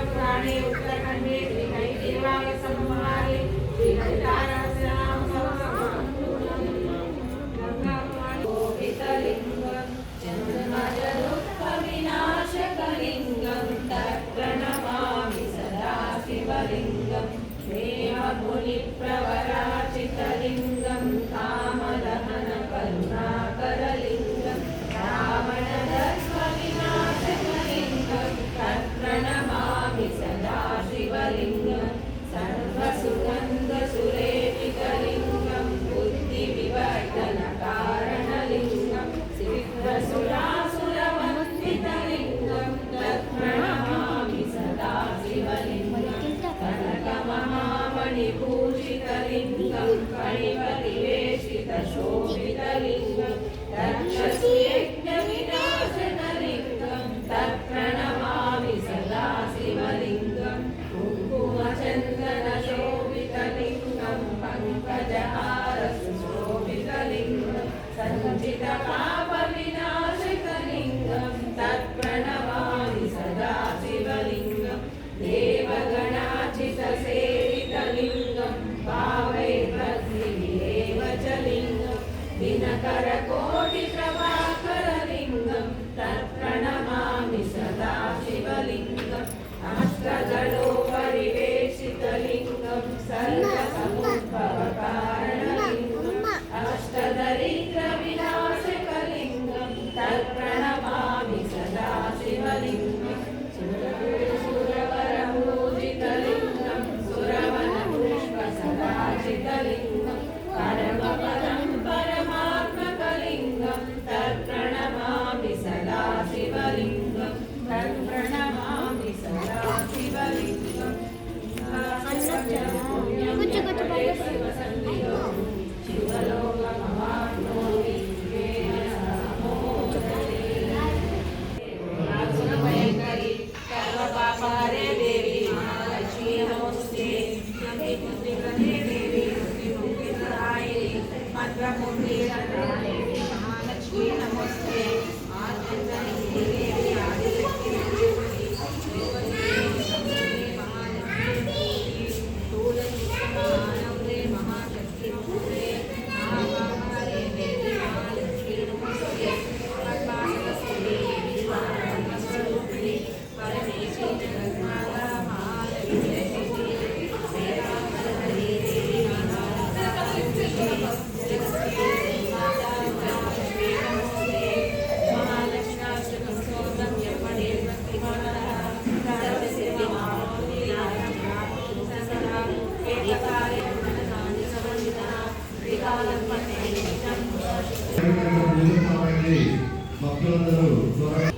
पुराणे उत्तरखंडे श्रीहरिदेवाय संवादे चन्द्रमजरुत्कविनाशकलिङ्गं तत्प्रणमामि सदा शिवलिङ्गं देवमुनिप्रवराचितलिङ्गं कामदहन करुणाकरलिङ्गं रावणदर्पविनाशकलिङ्गं तत्प्रणमामि सदा शिवलिङ्गं सर्वसुगन्धसुरेपितलिङ्गं बुद्धिविवर्धनकारणलिङ्गं सिद्धसुरासुरवन्दितलिङ्गं तत्प्रणमामि सदा शिवलिङ्गं कनकमहामणिभूषितलिङ्गं फणिपरिवेशितशोभितलिङ्गं तक्षशियज्ञविनाशनलिङ्गं तत्प्रणमामि सदा शिवलिङ्गं कुङ्कुमचन्दनशोभितलिङ्गं पङ्कजहारसुशोभितलिङ्गं सञ्चितपापविनाशकलिङ्गं तत्प्रणमामि सदा शिवलिङ्गं देवगणाचितसेवितलिङ्गं भावैर्भक्तिविरेव च लिङ्गं दिनकरकोटिप्रभाकरलिङ्गं तत्प्रणमामि सदा शिवलिङ्गम् अष्टदलोपरिवेशितलिङ्गं सर्वसमुद्भवकारणलिङ्गम् अष्टदरिद्रविनाशकलिङ्गं तत्प्रणमामि सदा शिवलिङ्गं सुरवरपूजितलिङ्गं सुरवनपुष्पसदाचितलिङ्गं परमपदं परमात्मकलिङ्गं तत्प्रणमामि सदा शिवलिङ्गं तत्प्रणमामि सदा शिवलिङ्गं शिवलोकमवाप्नोति भयङ्करी सर्वपापहरे देवी महालक्ष्मी नमोस्तुते देवी मुक्तिप्रदायिनी मन्त्रपूर्णे देवी महालक्ष्मी नमोस्तुते देवी आदिशक्ति భక్తులందరూ